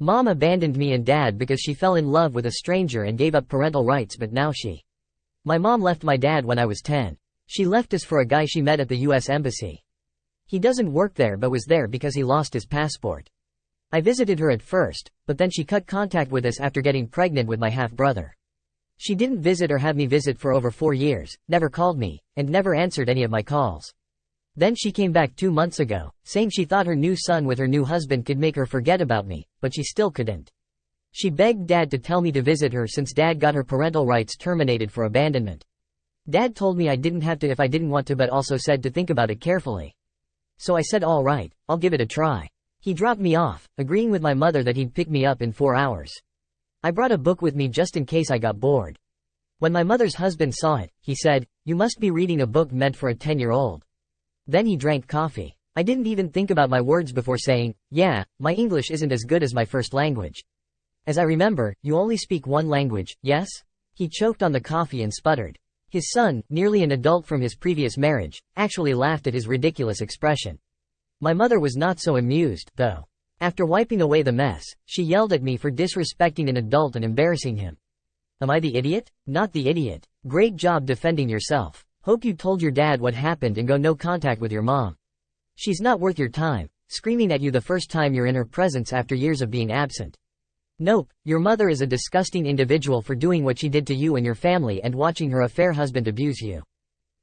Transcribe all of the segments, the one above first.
Mom abandoned me and dad because she fell in love with a stranger and gave up parental rights, but now My mom left my dad when I was 10. She left us for a guy she met at the US Embassy. He doesn't work there but was there because he lost his passport. I visited her at first, but then she cut contact with us after getting pregnant with my half-brother. She didn't visit or have me visit for over 4 years, never called me, and never answered any of my calls. Then she came back 2 months ago, saying she thought her new son with her new husband could make her forget about me, but she still couldn't. She begged Dad to tell me to visit her since Dad got her parental rights terminated for abandonment. Dad told me I didn't have to if I didn't want to, but also said to think about it carefully. So I said all right, I'll give it a try. He dropped me off, agreeing with my mother that he'd pick me up in 4 hours. I brought a book with me just in case I got bored. When my mother's husband saw it, he said, "You must be reading a book meant for a 10-year-old. Then he drank coffee. I didn't even think about my words before saying, "Yeah, my English isn't as good as my first language." As I remember, you only speak one language, yes? He choked on the coffee and sputtered. His son, nearly an adult from his previous marriage, actually laughed at his ridiculous expression. My mother was not so amused, though. After wiping away the mess, she yelled at me for disrespecting an adult and embarrassing him. Am I the idiot? Not the idiot. Great job defending yourself. Hope you told your dad what happened and go no contact with your mom. She's not worth your time, screaming at you the first time you're in her presence after years of being absent. Nope, your mother is a disgusting individual for doing what she did to you and your family and watching her affair husband abuse you.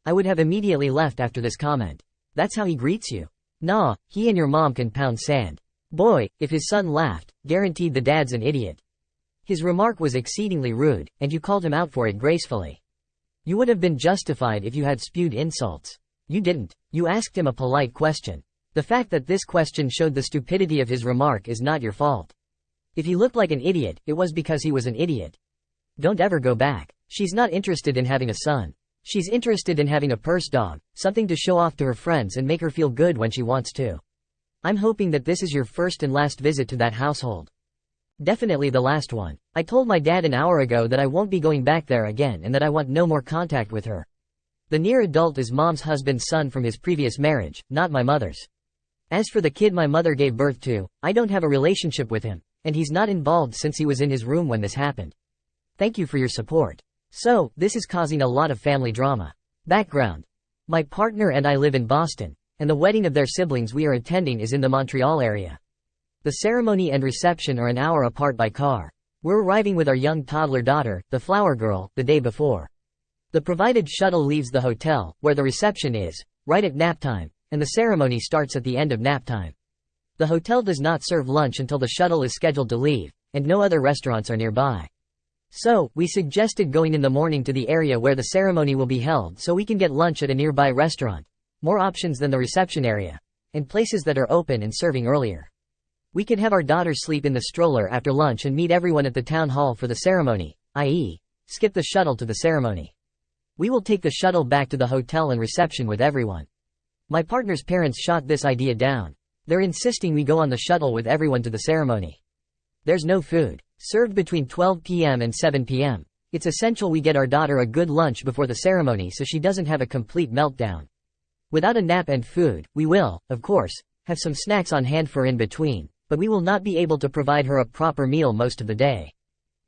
I would have immediately left after this comment. That's how he greets you? Nah, he and your mom can pound sand. Boy, if his son laughed, guaranteed the dad's an idiot. His remark was exceedingly rude, and you called him out for it gracefully. You would have been justified if you had spewed insults. You didn't. You asked him a polite question. The fact that this question showed the stupidity of his remark is not your fault. If he looked like an idiot, it was because he was an idiot. Don't ever go back. She's not interested in having a son. She's interested in having a purse dog, something to show off to her friends and make her feel good when she wants to. I'm hoping that this is your first and last visit to that household. Definitely the last one. I told my dad an hour ago that I won't be going back there again and that I want no more contact with her. The near adult is mom's husband's son from his previous marriage, not my mother's. As for the kid my mother gave birth to, I don't have a relationship with him, and he's not involved since he was in his room when this happened. Thank you for your support. So, this is causing a lot of family drama. Background. My partner and I live in Boston, and the wedding of their siblings we are attending is in the Montreal area. The ceremony and reception are an hour apart by car. We're arriving with our young toddler daughter, the flower girl, the day before. The provided shuttle leaves the hotel, where the reception is, right at nap time, and the ceremony starts at the end of nap time. The hotel does not serve lunch until the shuttle is scheduled to leave, and no other restaurants are nearby. So, we suggested going in the morning to the area where the ceremony will be held so we can get lunch at a nearby restaurant. More options than the reception area, and places that are open and serving earlier. We could have our daughter sleep in the stroller after lunch and meet everyone at the town hall for the ceremony, i.e., skip the shuttle to the ceremony. We will take the shuttle back to the hotel and reception with everyone. My partner's parents shot this idea down. They're insisting we go on the shuttle with everyone to the ceremony. There's no food, served between 12 p.m. and 7 p.m. It's essential we get our daughter a good lunch before the ceremony so she doesn't have a complete meltdown. Without a nap and food, we will, of course, have some snacks on hand for in between, but we will not be able to provide her a proper meal most of the day.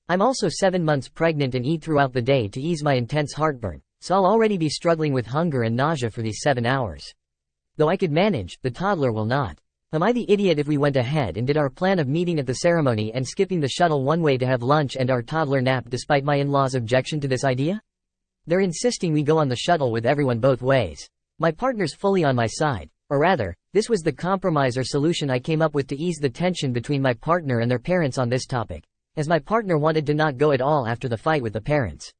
I'm also 7 months pregnant and eat throughout the day to ease my intense heartburn, so I'll already be struggling with hunger and nausea for these 7 hours. Though I could manage, the toddler will not. Am I the idiot if we went ahead and did our plan of meeting at the ceremony and skipping the shuttle one way to have lunch and our toddler nap despite my in-laws' objection to this idea? They're insisting we go on the shuttle with everyone both ways. My partner's fully on my side, or rather, this was the compromise or solution I came up with to ease the tension between my partner and their parents on this topic, as my partner wanted to not go at all after the fight with the parents.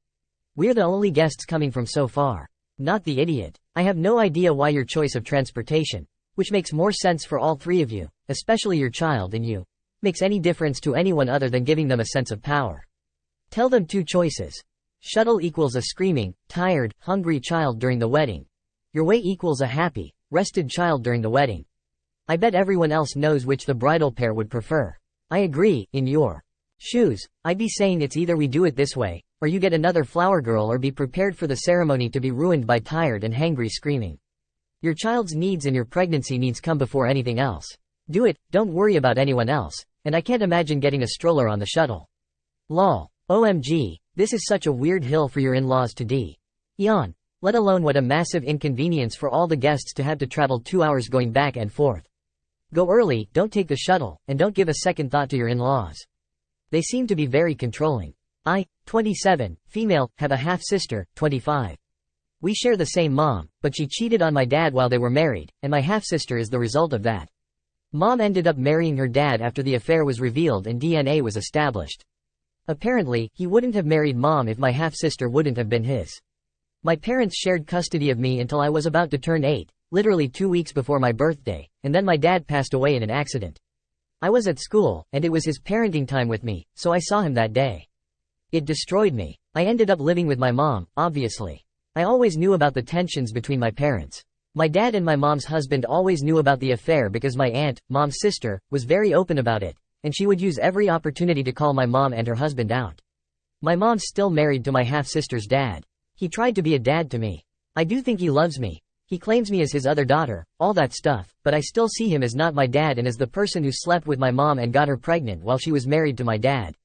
We're the only guests coming from so far. Not the idiot. I have no idea why your choice of transportation, which makes more sense for all three of you, especially your child and you, makes any difference to anyone other than giving them a sense of power. Tell them 2 choices. Shuttle equals a screaming, tired, hungry child during the wedding. Your way equals a happy, rested child during the wedding. I bet everyone else knows which the bridal pair would prefer. I agree, in your shoes, I'd be saying it's either we do it this way, or you get another flower girl or be prepared for the ceremony to be ruined by tired and hangry screaming. Your child's needs and your pregnancy needs come before anything else. Do it, don't worry about anyone else, and I can't imagine getting a stroller on the shuttle. Lol. OMG, this is such a weird hill for your in-laws to die on, let alone what a massive inconvenience for all the guests to have to travel 2 hours going back and forth. Go early, don't take the shuttle, and don't give a second thought to your in-laws. They seem to be very controlling. I, 27, female, have a half-sister, 25. We share the same mom, but she cheated on my dad while they were married, and my half-sister is the result of that. Mom ended up marrying her dad after the affair was revealed and DNA was established. Apparently, he wouldn't have married mom if my half-sister wouldn't have been his. My parents shared custody of me until I was about to turn 8, literally 2 weeks before my birthday, and then my dad passed away in an accident. I was at school, and it was his parenting time with me, so I saw him that day. It destroyed me. I ended up living with my mom, obviously. I always knew about the tensions between my parents. My dad and my mom's husband always knew about the affair because my aunt, mom's sister, was very open about it, and she would use every opportunity to call my mom and her husband out. My mom's still married to my half-sister's dad. He tried to be a dad to me. I do think he loves me. He claims me as his other daughter, all that stuff, but I still see him as not my dad and as the person who slept with my mom and got her pregnant while she was married to my dad.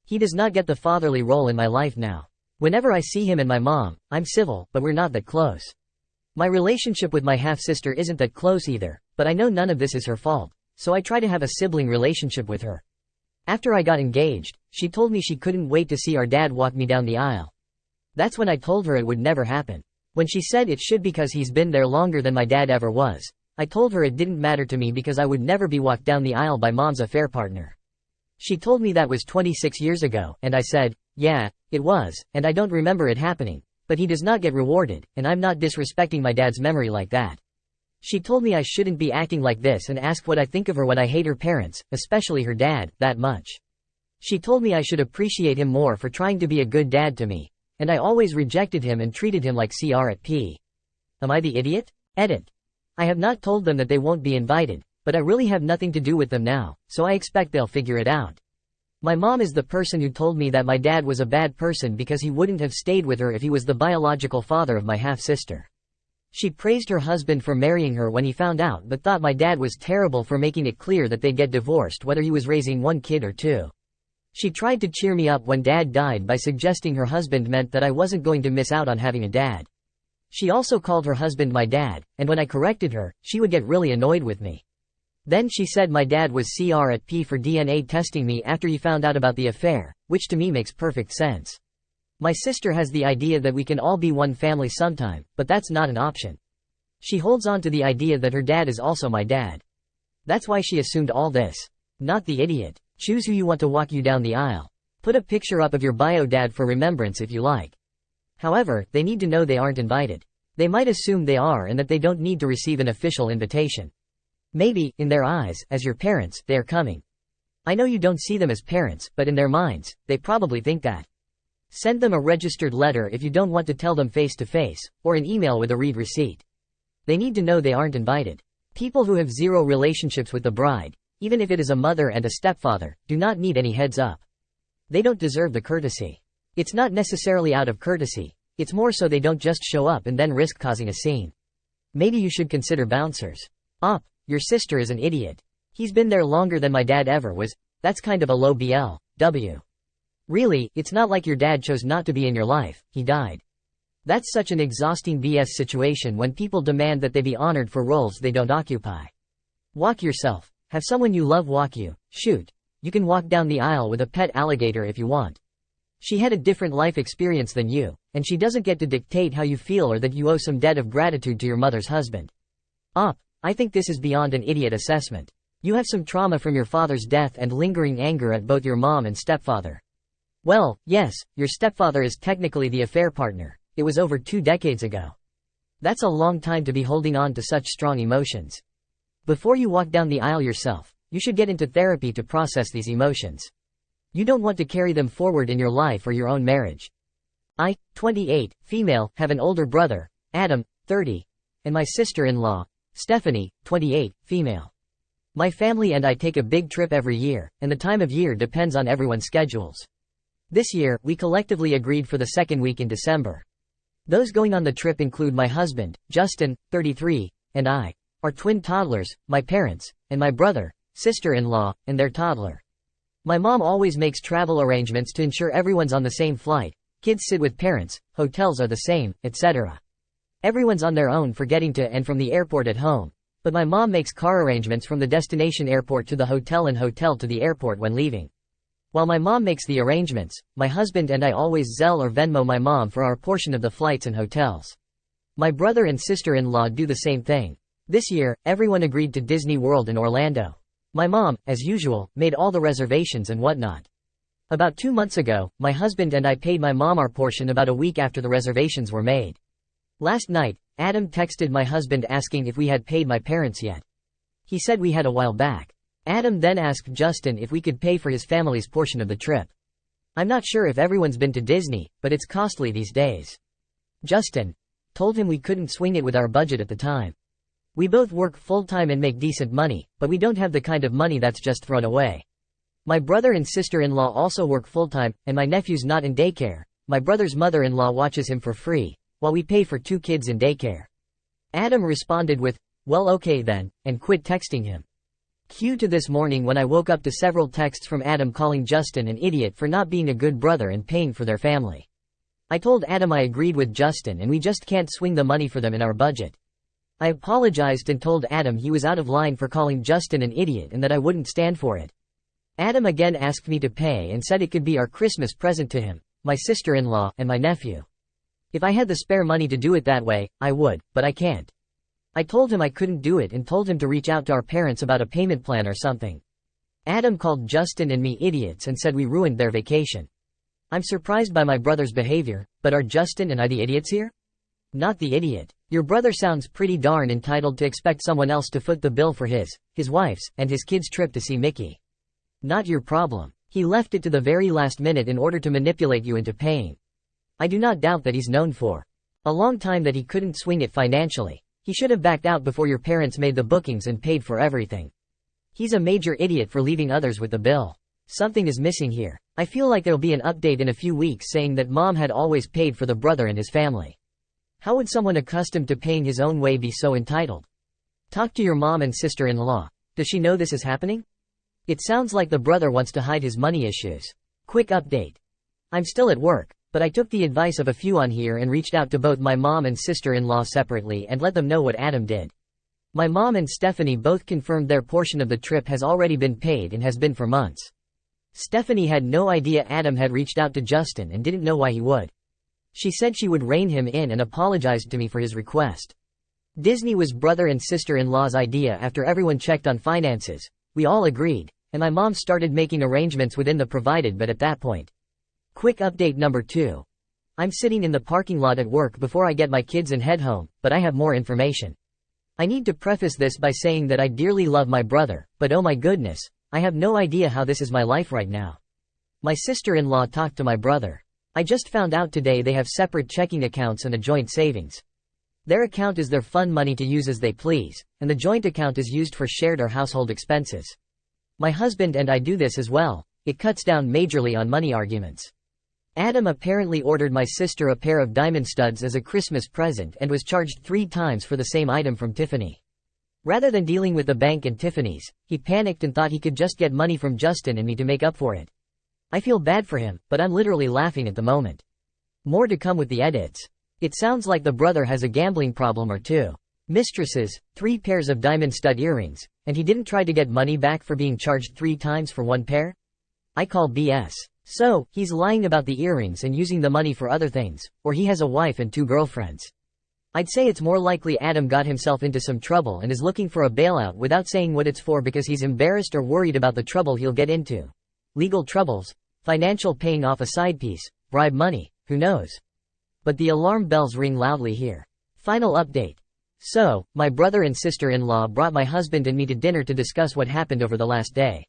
He does not get the fatherly role in my life now. Whenever I see him and my mom, I'm civil, but we're not that close. My relationship with my half-sister isn't that close either, but I know none of this is her fault, so I try to have a sibling relationship with her. After I got engaged, she told me she couldn't wait to see our dad walk me down the aisle. That's when I told her it would never happen. When she said it should because he's been there longer than my dad ever was, I told her it didn't matter to me because I would never be walked down the aisle by mom's affair partner. She told me that was 26 years ago, and I said, yeah, it was, and I don't remember it happening, but he does not get rewarded, and I'm not disrespecting my dad's memory like that. She told me I shouldn't be acting like this and asked what I think of her when I hate her parents, especially her dad, that much. She told me I should appreciate him more for trying to be a good dad to me, and I always rejected him and treated him like CRP. Am I the idiot? Edit. I have not told them that they won't be invited, but I really have nothing to do with them now, so I expect they'll figure it out. My mom is the person who told me that my dad was a bad person because he wouldn't have stayed with her if he was the biological father of my half-sister. She praised her husband for marrying her when he found out but thought my dad was terrible for making it clear that they'd get divorced whether he was raising 1 kid or 2. She tried to cheer me up when dad died by suggesting her husband meant that I wasn't going to miss out on having a dad. She also called her husband my dad, and when I corrected her, she would get really annoyed with me. Then she said my dad was CRP for DNA testing me after he found out about the affair, which to me makes perfect sense. My sister has the idea that we can all be one family sometime, but that's not an option. She holds on to the idea that her dad is also my dad. That's why she assumed all this. Not the idiot. Choose who you want to walk you down the aisle. Put a picture up of your bio dad for remembrance if you like. However, they need to know they aren't invited. They might assume they are and that they don't need to receive an official invitation. Maybe, in their eyes, as your parents, they are coming. I know you don't see them as parents, but in their minds, they probably think that. Send them a registered letter if you don't want to tell them face to face, or an email with a read receipt. They need to know they aren't invited. People who have zero relationships with the bride, even if it is a mother and a stepfather, do not need any heads up. They don't deserve the courtesy. It's not necessarily out of courtesy, it's more so they don't just show up and then risk causing a scene. Maybe you should consider bouncers. Your sister is an idiot. He's been there longer than my dad ever was. That's kind of a low BLW. Really, it's not like your dad chose not to be in your life, he died. That's such an exhausting BS situation when people demand that they be honored for roles they don't occupy. Walk yourself. Have someone you love walk you. Shoot. You can walk down the aisle with a pet alligator if you want. She had a different life experience than you, and she doesn't get to dictate how you feel or that you owe some debt of gratitude to your mother's husband. I think this is beyond an idiot assessment. You have some trauma from your father's death and lingering anger at both your mom and stepfather. Well, yes, your stepfather is technically the affair partner. It was over 2 decades ago. That's a long time to be holding on to such strong emotions. Before you walk down the aisle yourself, you should get into therapy to process these emotions. You don't want to carry them forward in your life or your own marriage. I, 28, female, have an older brother, Adam, 30, and my sister-in-law, Stephanie, 28, female. My family and I take a big trip every year, and the time of year depends on everyone's schedules. This year, we collectively agreed for the 2nd week in December. Those going on the trip include my husband, Justin, 33, and I, our twin toddlers, my parents, and my brother, sister-in-law, and their toddler. My mom always makes travel arrangements to ensure everyone's on the same flight, kids sit with parents, hotels are the same, etc. Everyone's on their own for getting to and from the airport at home, but my mom makes car arrangements from the destination airport to the hotel and hotel to the airport when leaving. While my mom makes the arrangements, my husband and I always Zelle or Venmo my mom for our portion of the flights and hotels. My brother and sister-in-law do the same thing. This year, everyone agreed to Disney World in Orlando. My mom, as usual, made all the reservations and whatnot. About 2 months ago, my husband and I paid my mom our portion about a week after the reservations were made. Last night, Adam texted my husband asking if we had paid my parents yet. He said we had a while back. Adam then asked Justin if we could pay for his family's portion of the trip. I'm not sure if everyone's been to Disney, but it's costly these days. Justin told him we couldn't swing it with our budget at the time. We both work full-time and make decent money, but we don't have the kind of money that's just thrown away. My brother and sister-in-law also work full-time, and my nephew's not in daycare. My brother's mother-in-law watches him for free, while we pay for 2 kids in daycare. Adam responded with, "Well, okay then," and quit texting him. Cue to this morning when I woke up to several texts from Adam calling Justin an idiot for not being a good brother and paying for their family. I told Adam I agreed with Justin and we just can't swing the money for them in our budget. I apologized and told Adam he was out of line for calling Justin an idiot and that I wouldn't stand for it. Adam again asked me to pay and said it could be our Christmas present to him, my sister-in-law, and my nephew. If I had the spare money to do it that way, I would, but I can't. I told him I couldn't do it and told him to reach out to our parents about a payment plan or something. Adam called Justin and me idiots and said we ruined their vacation. I'm surprised by my brother's behavior, but are Justin and I the idiots here? Not the idiot. Your brother sounds pretty darn entitled to expect someone else to foot the bill for his wife's, and his kid's trip to see Mickey. Not your problem. He left it to the very last minute in order to manipulate you into paying. I do not doubt that he's known for a long time that he couldn't swing it financially. He should have backed out before your parents made the bookings and paid for everything. He's a major idiot for leaving others with the bill. Something is missing here. I feel like there'll be an update in a few weeks saying that mom had always paid for the brother and his family. How would someone accustomed to paying his own way be so entitled? Talk to your mom and sister-in-law. Does she know this is happening? It sounds like the brother wants to hide his money issues. Quick update. I'm still at work, but I took the advice of a few on here and reached out to both my mom and sister-in-law separately and let them know what Adam did. My mom and Stephanie both confirmed their portion of the trip has already been paid and has been for months. Stephanie had no idea Adam had reached out to Justin and didn't know why he would. She said she would rein him in and apologized to me for his request. Disney was brother and sister-in-law's idea after everyone checked on finances. We all agreed, and my mom started making arrangements within the provided but at that point. Quick update number 2. I'm sitting in the parking lot at work before I get my kids and head home, but I have more information. I need to preface this by saying that I dearly love my brother, but oh my goodness, I have no idea how this is my life right now. My sister-in-law talked to my brother. I just found out today they have separate checking accounts and a joint savings. Their account is their fun money to use as they please, and the joint account is used for shared or household expenses. My husband and I do this as well. It cuts down majorly on money arguments. Adam apparently ordered my sister a pair of diamond studs as a Christmas present and was charged 3 times for the same item from Tiffany. Rather than dealing with the bank and Tiffany's, he panicked and thought he could just get money from Justin and me to make up for it. I feel bad for him, but I'm literally laughing at the moment. More to come with the edits. It sounds like the brother has a gambling problem or 2 mistresses, 3 pairs of diamond stud earrings, and he didn't try to get money back for being charged 3 times for 1 pair? I call BS. So, he's lying about the earrings and using the money for other things, or he has a wife and 2 girlfriends. I'd say it's more likely Adam got himself into some trouble and is looking for a bailout without saying what it's for because he's embarrassed or worried about the trouble he'll get into. Legal troubles, financial paying off a side piece, bribe money, who knows? But the alarm bells ring loudly here. Final update. So, my brother and sister-in-law brought my husband and me to dinner to discuss what happened over the last day.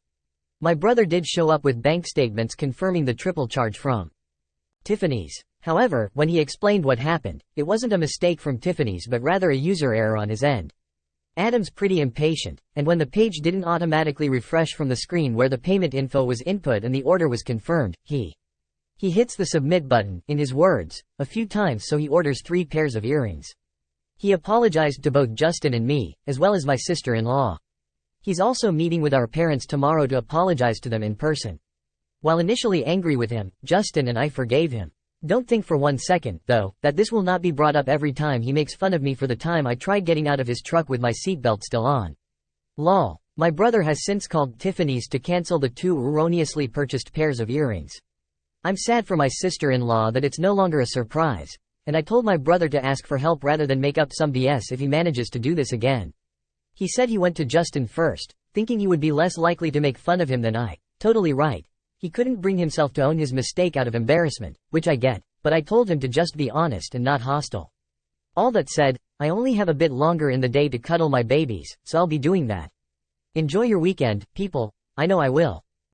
My brother did show up with bank statements confirming the triple charge from Tiffany's. However, when he explained what happened, it wasn't a mistake from Tiffany's but rather a user error on his end. Adam's pretty impatient, and when the page didn't automatically refresh from the screen where the payment info was input and the order was confirmed, he hits the submit button, in his words, a few times so he orders 3 pairs of earrings. He apologized to both Justin and me, as well as my sister-in-law. He's also meeting with our parents tomorrow to apologize to them in person. While initially angry with him, Justin and I forgave him. Don't think for 1 second, though, that this will not be brought up every time he makes fun of me for the time I tried getting out of his truck with my seatbelt still on. Lol. My brother has since called Tiffany's to cancel the 2 erroneously purchased pairs of earrings. I'm sad for my sister-in-law that it's no longer a surprise, and I told my brother to ask for help rather than make up some BS if he manages to do this again. He said he went to Justin first, thinking he would be less likely to make fun of him than I. Totally right. He couldn't bring himself to own his mistake out of embarrassment, which I get, but I told him to just be honest and not hostile. All that said, I only have a bit longer in the day to cuddle my babies, so I'll be doing that. Enjoy your weekend, people. I know I will.